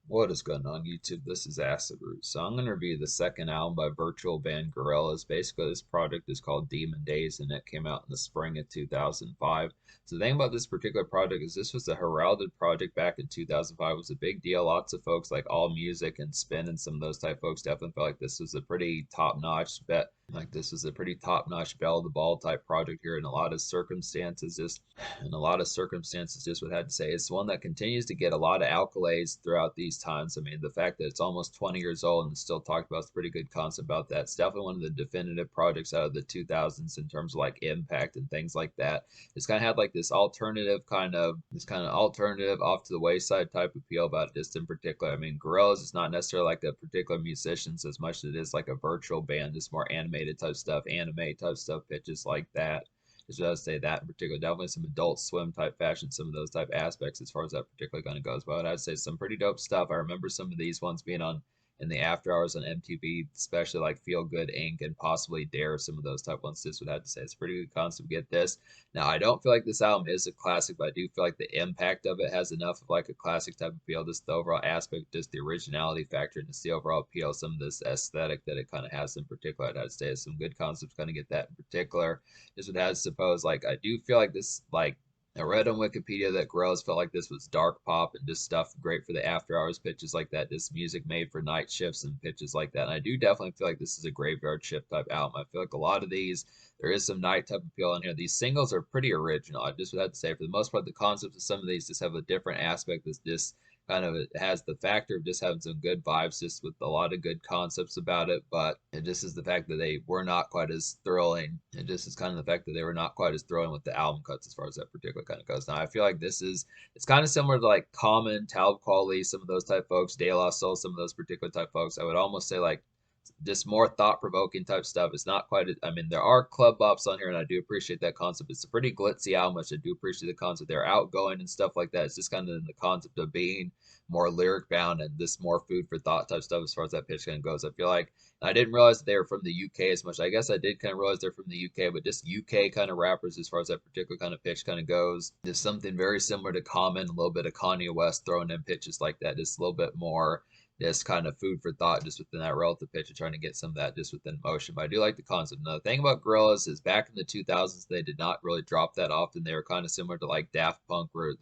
What is going on YouTube? This is Acid Root. So I'm going to review the second album by virtual band Gorillaz. Basically, this project is called Demon Days, and it came out in the spring of 2005. So the thing about this particular project is this was a heralded project back in 2005. It was a big deal. Lots of folks like All Music and Spin and some of those type folks definitely felt like this was a pretty top-notch bet. Like this was a pretty top-notch bell of the ball type project here in a lot of circumstances. Just would have to say it's one that continues to get a lot of accolades throughout these times. I mean, the fact that it's almost 20 years old and still talked about is a pretty good concept about that. It's definitely one of the definitive projects out of the 2000s in terms of like impact and things like that. It's kind of had like this kind of alternative off to the wayside type appeal about it just in particular. I mean, Gorillaz is not necessarily like a particular musicians as much as it is like a virtual band, just more animated type stuff, anime type stuff, pitches like that. Just I would say that in particular, definitely some Adult Swim type fashion, some of those type aspects as far as that particular kind of goes. But I'd say some pretty dope stuff. I remember some of these ones being on in the after hours on MTV, especially like Feel Good Inc. and possibly Dare, some of those type ones. This would have to say it's a pretty good concept to get this. Now, I don't feel like this album is a classic, but I do feel like the impact of it has enough of like a classic type of feel. Just the overall aspect, just the originality factor, and just the overall appeal, some of this aesthetic that it kind of has in particular. I'd say some good concepts kind of get that in particular. This would have to suppose like I do feel like this like I read on Wikipedia that Gorillaz felt like this was dark pop and just stuff great for the after hours pitches like that. Just music made for night shifts and pitches like that. And I do definitely feel like this is a graveyard shift type album. I feel like a lot of these, there is some night type appeal in here. These singles are pretty original. I just would have to say, for the most part, the concepts of some of these just have a different aspect that's just kind of it has the factor of just having some good vibes, just with a lot of good concepts about it. But it just is the fact that they were not quite as thrilling. It just is kind of the fact that they were not quite as thrilling with the album cuts as far as that particular kind of goes. Now I feel like it's kind of similar to like Common, Talib Kweli, some of those type folks, De La Soul, some of those particular type folks. I would almost say like just more thought-provoking type stuff. It's not quite. I mean, there are club bops on here, and I do appreciate that concept. It's a pretty glitzy album, which I do appreciate the concept. They're outgoing and stuff like that. It's just kind of in the concept of being more lyric bound and this more food for thought type stuff as far as that pitch kind of goes. I feel like I didn't realize that they were from the UK as much. I guess I did kind of realize they're from the UK, but just UK kind of rappers as far as that particular kind of pitch kind of goes. Just something very similar to Common, a little bit of Kanye West throwing in pitches like that, just a little bit more just kind of food for thought just within that relative pitch and trying to get some of that just within motion. But I do like the concept. Now, the thing about Gorillaz is back in the 2000s, they did not really drop that often. They were kind of similar to like Daft Punk, where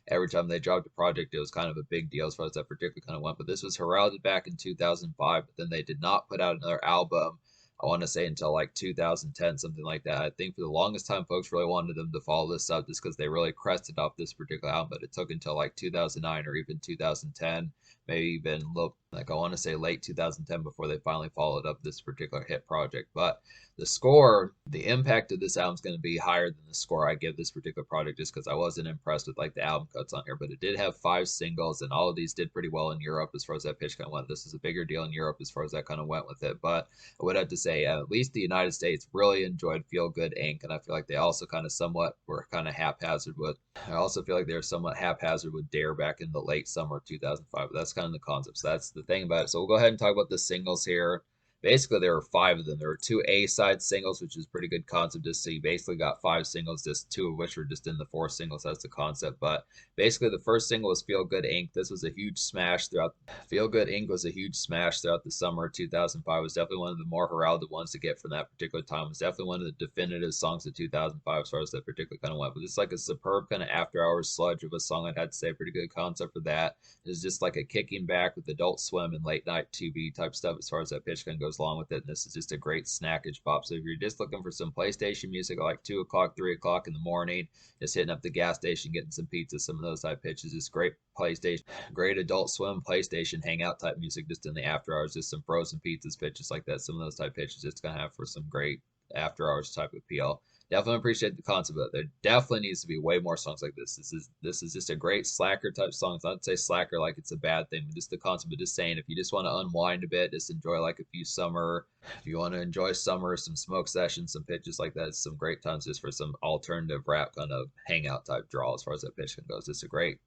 every time they dropped a project, it was kind of a big deal as far as that particular kind of went. But this was heralded back in 2005, but then they did not put out another album. I want to say until like 2010, something like that. I think for the longest time, folks really wanted them to follow this up just because they really crested off this particular album. But it took until like 2009 or even 2010, maybe even look like I want to say late 2010 before they finally followed up this particular hit project. But the impact of this album is going to be higher than the score I give this particular project just because I wasn't impressed with like the album cuts on here. But it did have 5 singles, and all of these did pretty well in Europe as far as that pitch kind of went. This is a bigger deal in Europe as far as that kind of went with it. But I would have to say at least the United States really enjoyed Feel Good Inc. And I feel like they also kind of somewhat were kind of haphazard with. I also feel like they were somewhat haphazard with Dare back in the late summer of 2005. But that's kind of the concept. So that's the thing about it. So we'll go ahead and talk about the singles here. Basically, there were 5 of them. There were 2 A-side singles, which is a pretty good concept. Just so you basically got 5 singles, just 2 of which were just in the 4 singles. That's the concept. But basically, the first single was Feel Good Inc. This was a huge smash throughout. Feel Good Inc. was a huge smash throughout the summer of 2005. It was definitely one of the more heralded ones to get from that particular time. It was definitely one of the definitive songs of 2005 as far as that particular kind of went. But it's like a superb kind of after-hours sludge of a song. I'd have to say, pretty good concept for that. It's just like a kicking back with Adult Swim and late night TV type stuff as far as that pitch kind of goes along with it. And this is just a great snackage pop. So if you're just looking for some PlayStation music at like 2 o'clock, 3 o'clock in the morning, just hitting up the gas station, getting some pizza, some of those type pitches, just great PlayStation, great Adult Swim PlayStation hangout type music just in the after hours, just some frozen pizzas pitches like that. Some of those type pitches it's gonna have for some great after hours type appeal. Definitely appreciate the concept of it. There definitely needs to be way more songs like this. This is just a great slacker type song. So I'd say slacker like it's a bad thing, but just the concept of just saying if you just want to unwind a bit, just enjoy like a few summer. If you want to enjoy summer, some smoke sessions, some pitches like that, it's some great times just for some alternative rap kind of hangout type draw as far as that pitch goes. It's a great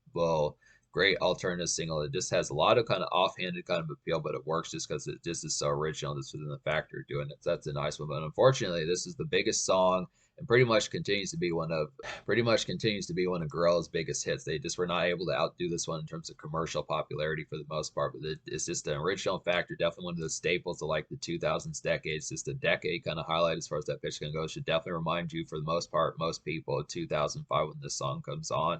alternative single. It just has a lot of kind of offhanded kind of appeal, but it works just because it just is so original. Just within the factor of doing it. So that's a nice one. But unfortunately, this is the biggest song and pretty much continues to be one of Gorillaz' biggest hits. They just were not able to outdo this one in terms of commercial popularity for the most part, but it's just an original factor, definitely one of the staples of like the 2000s decade. It's just a decade kind of highlight as far as that pitch can go. Should definitely remind you for the most part, most people, 2005 when this song comes on,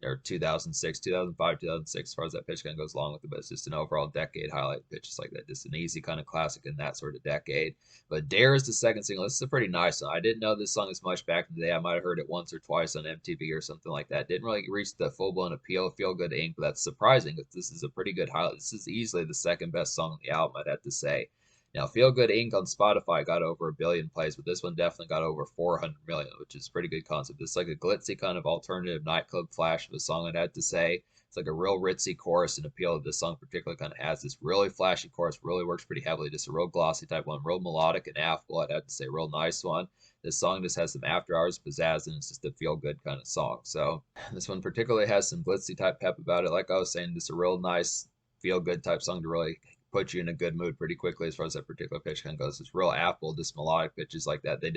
or 2006, 2005, 2006, as far as that pitch kind of goes along with it. But it's just an overall decade highlight pitches like that. Just an easy kind of classic in that sort of decade. But Dare is the second single. This is a pretty nice one. I didn't know this song as much back in the day. I might have heard it once or twice on MTV or something like that. Didn't really reach the full blown appeal of Feel Good Inc., but that's surprising because this is a pretty good highlight. This is easily the second best song on the album, I'd have to say. Now, Feel Good Inc. on Spotify got over 1 billion plays, but this one definitely got over 400 million, which is a pretty good concept. It's like a glitzy kind of alternative nightclub flash of a song, I'd have to say. It's like a real ritzy chorus, and appeal of this song particularly kind of has this really flashy chorus, really works pretty heavily, just a real glossy type one, real melodic and affable, I'd have to say, real nice one. This song just has some after hours pizzazz, and it's just a feel good kind of song. So this one particularly has some glitzy type pep about it. Like I was saying, just a real nice feel good type song to really put you in a good mood pretty quickly as far as that particular pitch kind of goes. It's real affable, just melodic pitches like that. They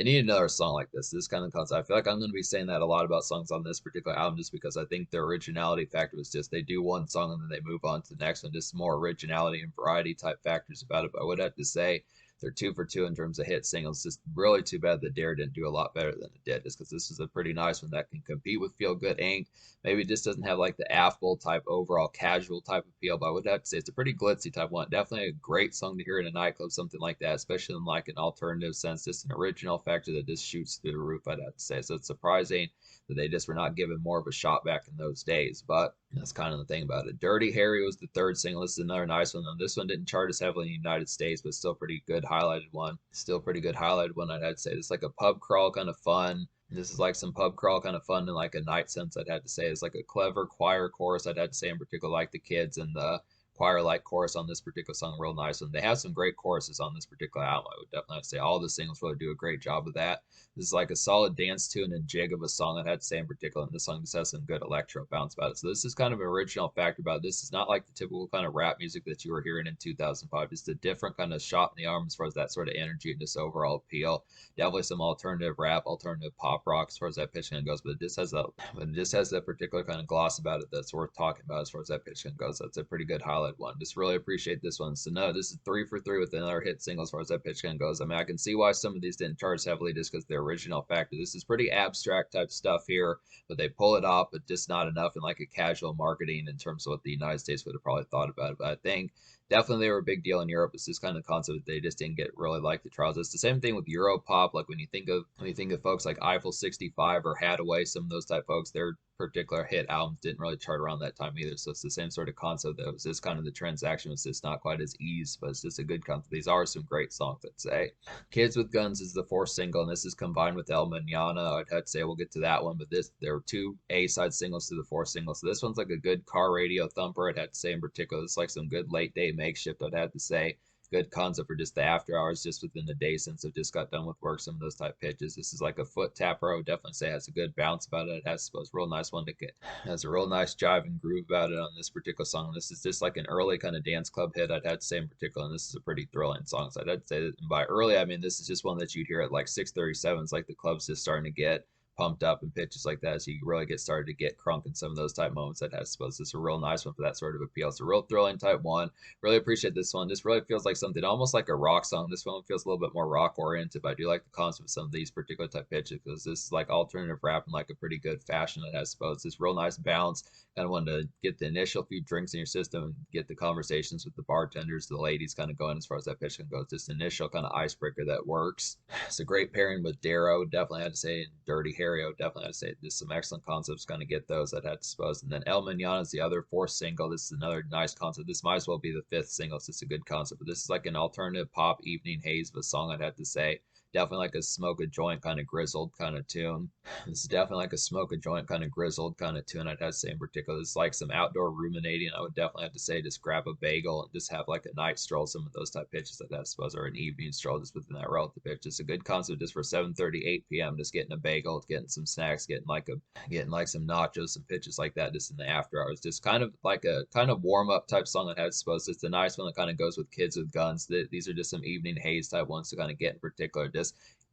need another song like this. This kind of concept. I feel like I'm going to be saying that a lot about songs on this particular album, just because I think the originality factor was just they do one song and then they move on to the next one. Just more originality and variety type factors about it. But I would have to say they're 2 for 2 in terms of hit singles. Just really too bad that Dare didn't do a lot better than it did, just because this is a pretty nice one that can compete with Feel Good Inc. Maybe it just doesn't have like the affable type, overall casual type appeal, but I would have to say it's a pretty glitzy type one. Definitely a great song to hear in a nightclub, something like that, especially in like an alternative sense, just an original factor that just shoots through the roof, I'd have to say. So it's surprising that they just were not given more of a shot back in those days, but that's kind of the thing about it. Dirty Harry was the third single. This is another nice one. This one didn't chart as heavily in the United States, but still pretty good highlighted one. Still pretty good highlighted one, I'd say. It's like a pub crawl kind of fun. This is like some pub crawl kind of fun in like a night sense, I'd have to say. It's like a clever choir chorus, I'd have to say, in particular, like the kids and the choir like chorus on this particular song, real nice one. They have some great choruses on this particular album. I would definitely say all the singles really do a great job of that. This is like a solid dance tune and jig of a song, I'd have to say, in particular, and this song just has some good electro bounce about it. So this is kind of an original factor about it. This is not like the typical kind of rap music that you were hearing in 2005. It's a different kind of shot in the arm as far as that sort of energy and just overall appeal. Definitely some alternative rap, alternative pop rock as far as that pitch goes, but it just has that particular kind of gloss about it that's worth talking about as far as that pitch goes. That's a pretty good highlight one. Just really appreciate this one. So no, this is 3 for 3 with another hit single as far as that pitch goes. I mean, I can see why some of these didn't charge heavily just because they're original factor. This is pretty abstract type stuff here, but they pull it off, but just not enough in like a casual marketing in terms of what the United States would have probably thought about it. But I think definitely they were a big deal in Europe. It's this kind of concept that they just didn't get really like the trials. It's the same thing with Europop. Like when you think of folks like Eiffel 65 or Hadaway, some of those type folks, their particular hit albums didn't really chart around that time either. So it's the same sort of concept. That was just kind of the transaction was just not quite as easy, but it's just a good concept. These are some great songs, I'd say. Kids with Guns is the fourth single, and this is combined with El Manana. I'd have to say we'll get to that one, but there were two A-side singles to the fourth single. So this one's like a good car radio thumper, I'd have to say in particular. It's like some good late day makeshift, I'd have to say. Good concept for just the after hours, just within the day since I've just got done with work, some of those type pitches. This is like a foot tapper. I would definitely say has a good bounce about it. It has a real nice one to get. It has a real nice jive and groove about it on this particular song. This is just like an early kind of dance club hit, I'd have to say in particular, and this is a pretty thrilling song. So I'd have to say that, and by early, I mean this is just one that you'd hear at like 6:37. It's like the club's just starting to get pumped up and pitches like that, so you really get started to get crunk in some of those type moments. That has supposed it's a real nice one for that sort of appeal. It's a real thrilling type one. Really appreciate this one. This really feels like something almost like a rock song. This one feels a little bit more rock oriented, but I do like the concept of some of these particular type pitches because this is like alternative rap in like a pretty good fashion. It has supposed this real nice balance. Kind of wanted to get the initial few drinks in your system and get the conversations with the bartenders, the ladies kind of going as far as that pitch can go. It's this initial kind of icebreaker that works. It's a great pairing with Darrow, definitely had to say, and Dirty Harry, definitely had to say. Just some excellent concepts, kind of get those I'd have to suppose. And then El Manana is the other fourth single. This is another nice concept. This might as well be the fifth single, so it's a good concept. But this is like an alternative pop evening haze of a song, I'd have to say. Definitely like a smoke a joint kind of grizzled kind of tune. This is definitely like a smoke a joint kind of grizzled kind of tune, I'd have to say in particular. It's like some outdoor ruminating. I would definitely have to say just grab a bagel and just have like a night stroll, some of those type pitches that I suppose, or an evening stroll just within that relative pitch. It's a good concept just for 7:38 p.m. Just getting a bagel, getting some snacks, getting like some nachos, some pitches like that just in the after hours. Just kind of like a kind of warm up type song that has supposed. It's a nice one that kind of goes with Kids with Guns. These are just some evening haze type ones to kind of get in particular. Just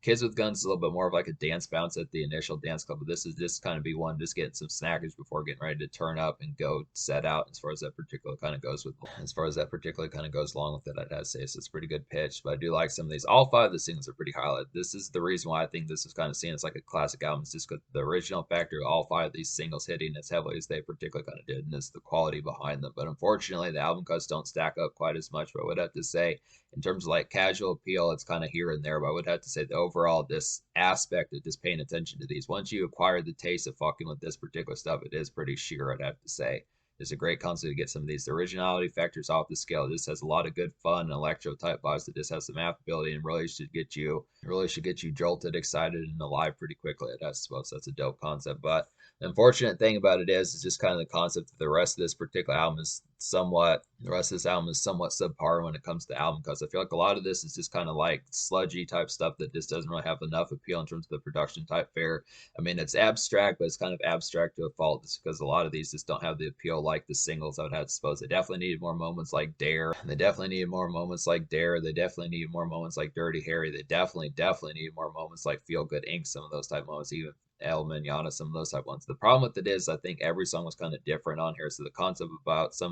Kids with Guns is a little bit more of like a dance bounce at the initial dance club, but this is just kind of be one just getting some snackage before getting ready to turn up and go set out. As far as that particular kind of goes with, as far as that particular kind of goes along with it, I'd have to say so it's pretty good pitch. But I do like some of these. All five of the singles are pretty highlighted. This is the reason why I think this is kind of seen as like a classic album. It's just because the original factor of all five of these singles hitting as heavily as they particularly kind of did, and it's the quality behind them. But unfortunately, the album cuts don't stack up quite as much. But I would have to say, in terms of like casual appeal, it's kind of here and there. But I would have to say the overall this aspect of just paying attention to these. Once you acquire the taste of fucking with this particular stuff, it is pretty sheer, I'd have to say. It's a great concept to get some of these. The originality factors off the scale. This has a lot of good fun electro type vibes that just has some affability and really should get you jolted, excited, and alive pretty quickly. I suppose that's a dope concept. But the unfortunate thing about it is just kind of the concept that the rest of this particular album is somewhat subpar when it comes to album cuts. I feel like a lot of this is just kind of like sludgy type stuff that just doesn't really have enough appeal in terms of the production type fare. I mean, it's abstract, but it's kind of abstract to a fault just because a lot of these just don't have the appeal like the singles. I would have to suppose they definitely needed more moments like Dare. They definitely needed more moments like Dare. They definitely needed more moments like Dirty Harry. They definitely needed more moments like Feel Good Inc. Some of those type moments, even El Manana, some of those type ones. The problem with it is I think every song was kind of different on here. So the concept about so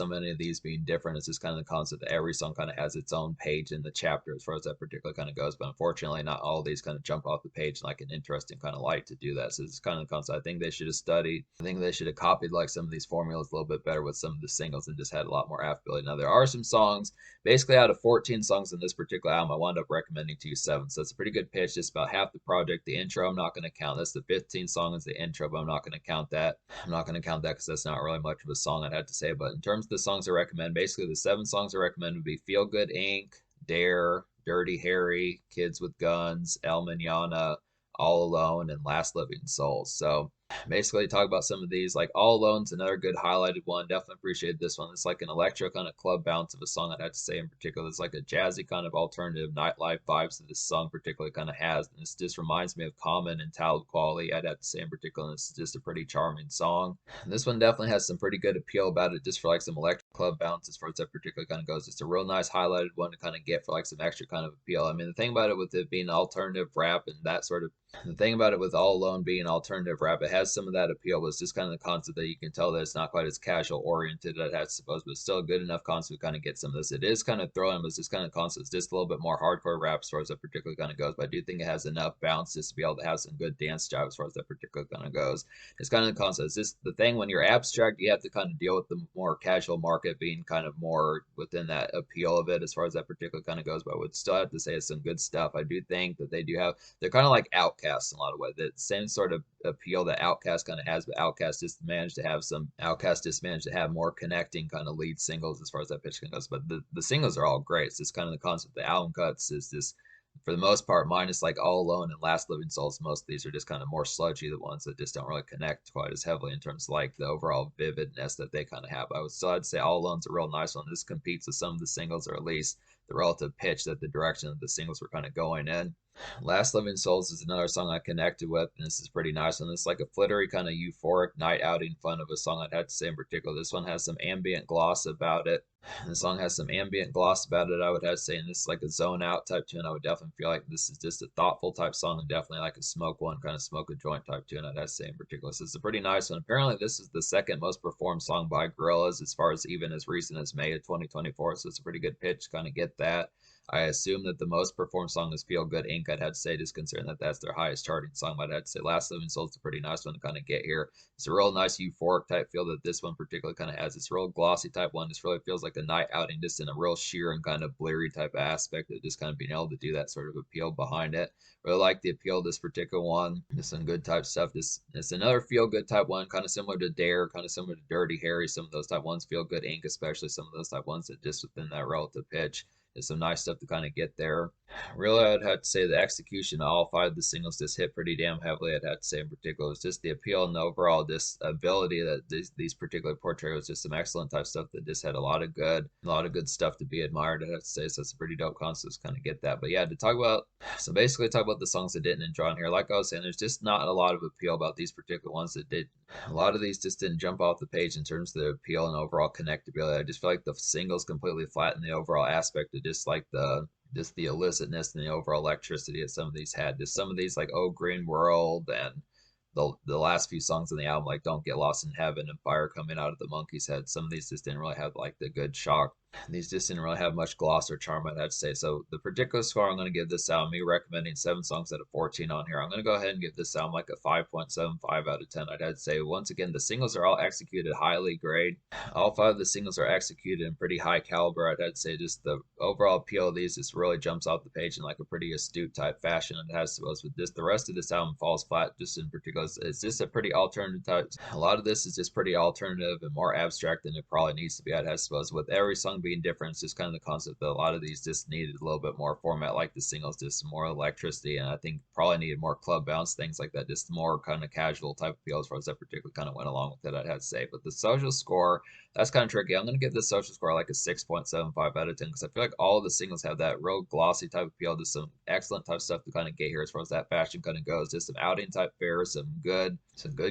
many of these being different is just kind of the concept that every song kind of has its own page in the chapter as far as that particular kind of goes. But unfortunately, not all of these kind of jump off the page in like an interesting kind of light to do that. So it's kind of the concept. I think they should have studied. I think they should have copied like some of these formulas a little bit better with some of the singles and just had a lot more affability. Now there are some songs, basically out of 14 songs in this particular album, I wound up recommending to you 7. So it's a pretty good pitch. Just about half the project. The intro I'm not going to count. That's the 15th song is the intro, but I'm not going to count that. I'm not going to count that because that's not really much of a song I'd have to say. But in terms of the songs I recommend, basically the 7 songs I recommend would be Feel Good Inc., Dare, Dirty Harry, Kids with Guns, El Manana, All Alone, and Last Living Souls. So basically talk about some of these. Like All Alone's another good highlighted one. Definitely appreciated this one. It's like an electro kind of club bounce of a song, I'd have to say in particular. It's like a jazzy kind of alternative nightlife vibes that this song particularly kind of has. And this just reminds me of Common and Talib Kweli, I'd have to say in particular. And this is just a pretty charming song. And this one definitely has some pretty good appeal about it just for like some electro club bounce as far as that particular kind of goes. It's a real nice highlighted one to kind of get for like some extra kind of appeal. I mean, the thing about it with it being alternative rap and that sort of the thing about it with All Alone being alternative rap, it has some of that appeal, but it's just kind of the concept that you can tell that it's not quite as casual oriented as I suppose, but it's still a good enough concept to kind of get some of this. It is kind of throwing, but it's just kind of concept. It's just a little bit more hardcore rap as far as that particular kind of goes, but I do think it has enough bounce just to be able to have some good dance jive as far as that particular kind of goes. It's kind of the concept. It's just the thing when you're abstract, you have to kind of deal with the more casual market being kind of more within that appeal of it as far as that particular kind of goes, but I would still have to say it's some good stuff. I do think that they're kind of like Outcasts in a lot of ways. The same sort of appeal that Outkast kind of has, but Outkast just managed to have more connecting kind of lead singles as far as that pitch goes. But the singles are all great. So it's kind of the concept. The album cuts is just for the most part, minus like All Alone and Last Living Souls, most of these are just kind of more sludgy, the ones that just don't really connect quite as heavily in terms of like the overall vividness that they kind of have. I'd say All Alone's a real nice one. This competes with some of the singles, or at least the relative pitch that the direction that the singles were kind of going in. Last Living Souls is another song I connected with, and this is pretty nice. And it's like a flittery, kind of euphoric night outing fun of a song I'd have to say in particular. This one has some ambient gloss about it. The song has some ambient gloss about it, I would have to say, and this is like a zone out type tune. I would definitely feel like this is just a thoughtful type song and definitely like a smoke one, kind of smoke a joint type tune, I'd have to say in particular. So it's a pretty nice one. Apparently, this is the second most performed song by Gorillaz as far as even as recent as May of 2024. So it's a pretty good pitch to kind of get that. I assume that the most performed song is Feel Good Inc. I'd have to say, just considering that that's their highest charting song, but I'd have to say Last Living Soul is a pretty nice one to kind of get here. It's a real nice euphoric type feel that this one particularly kind of has. It's real glossy type one. This really feels like a night outing, just in a real sheer and kind of bleary type of aspect of just kind of being able to do that sort of appeal behind it. Really like the appeal of this particular one. Just some good type stuff. It's another feel good type one, kind of similar to Dare, kind of similar to Dirty Harry. Some of those type ones, Feel Good Inc., especially some of those type ones that just within that relative pitch. There's some nice stuff to kind of get there. Really, I'd have to say the execution of all 5 of the singles just hit pretty damn heavily. I'd have to say in particular, it's just the appeal and the overall just ability that these particular portrayals, just some excellent type stuff that just had a lot of good stuff to be admired. I'd have to say, so it's a pretty dope concept to kind of get that. But yeah, basically talk about the songs that didn't enjoy on here. Like I was saying, there's just not a lot of appeal about these particular ones that did. A lot of these just didn't jump off the page in terms of the appeal and overall connectability. I just feel like the singles completely flatten the overall aspect of just like the just the illicitness and the overall electricity that some of these had. Just some of these like Oh Green World and the last few songs on the album like Don't Get Lost in Heaven and Fire Coming Out of the Monkey's Head. Some of these just didn't really have like the good shock. These just didn't really have much gloss or charm, I'd have to say. So the particular score I'm going to give this album, me recommending 7 songs out of 14 on here, I'm going to go ahead and give this album like a 5.75 out of 10. I'd have to say once again the singles are all executed highly grade. All 5 of the singles are executed in pretty high caliber. I'd have to say just the overall appeal of these just really jumps off the page in like a pretty astute type fashion. It has to with this. The rest of this album falls flat just in particular. It's just a pretty alternative type. A lot of this is just pretty alternative and more abstract than it probably needs to be. I'd have suppose with every song being different, it's just kind of the concept that a lot of these just needed a little bit more format, like the singles, just more electricity, and I think probably needed more club bounce, things like that, just more kind of casual type appeal as far as that particularly kind of went along with it. I'd have to say, but the social score, that's kind of tricky. I'm going to give the social score like a 6.75 out of 10 because I feel like all of the singles have that real glossy type appeal. Just some excellent type stuff to kind of get here as far as that fashion kind of goes. Just some outing type fare, some good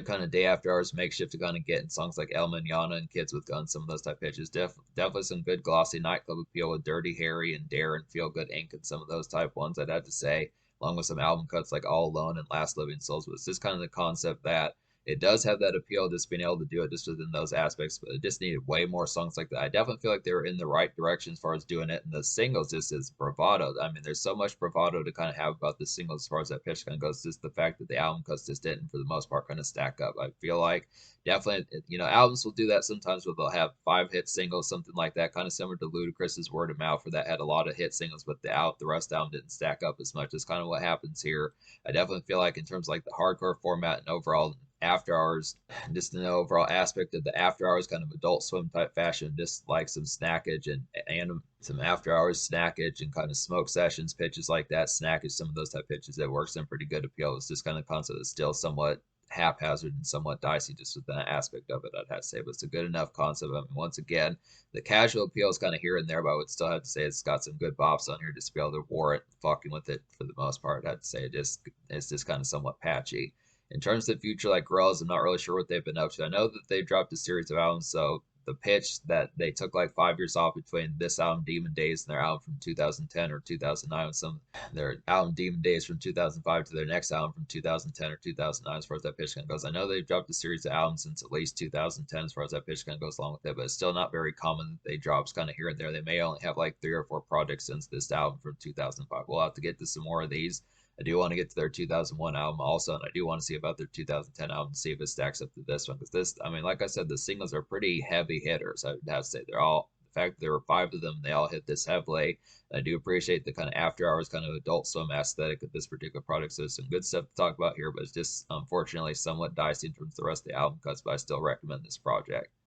kind of day after hours makeshift to kind of get in songs like El Manana and Kids with Guns, some of those type pitches. Definitely some good glossy nightclub appeal with Dirty Harry and Dare and Feel Good Inc. and some of those type ones, I'd have to say, along with some album cuts like All Alone and Last Living Souls. But it's just kind of the concept that it does have that appeal, just being able to do it just within those aspects, but it just needed way more songs like that. I definitely feel like they were in the right direction as far as doing it, and the singles just is bravado. I mean, there's so much bravado to kind of have about the singles as far as that pitch kind of goes. Just the fact that the album cuts just didn't, for the most part, kind of stack up. I feel like definitely, albums will do that sometimes where they'll have 5 hit singles, something like that, kind of similar to Ludacris's Word of Mouth, where that had a lot of hit singles, but the rest of the album didn't stack up as much. It's kind of what happens here. I definitely feel like in terms of like the hardcore format and overall after hours, just an overall aspect of the after hours kind of adult swim type fashion, just like some snackage and some after hours snackage and kind of smoke sessions, pitches like that, snackage, some of those type pitches that works in pretty good appeal. It's just kind of concept that's still somewhat haphazard and somewhat dicey just with that aspect of it, I'd have to say, but it's a good enough concept. I mean, once again, the casual appeal is kind of here and there, but I would still have to say it's got some good bops on here just to be able to warrant fucking with it for the most part. I'd have to say it's just kind of somewhat patchy. In terms of the future, like Gorillaz, I'm not really sure what they've been up to. I know that they've dropped a series of albums, so the pitch that they took like 5 years off between this album, Demon Days, and their album from 2010 or 2009, some their album Demon Days from 2005 to their next album from 2010 or 2009, as far as that pitch kind of goes. I know they've dropped a series of albums since at least 2010, as far as that pitch kind of goes along with it, but it's still not very common that they drops kind of here and there. They may only have like 3 or 4 projects since this album from 2005. We'll have to get to some more of these. I do want to get to their 2001 album also, and I do want to see about their 2010 album to see if it stacks up to this one. Because this, I mean, like I said, the singles are pretty heavy hitters. I would have to say they're all. The fact that there were 5 of them, they all hit this heavily. I do appreciate the kind of after hours, kind of adult swim aesthetic of this particular product. So there's some good stuff to talk about here, but it's just unfortunately somewhat dicey in terms of the rest of the album cuts. But I still recommend this project.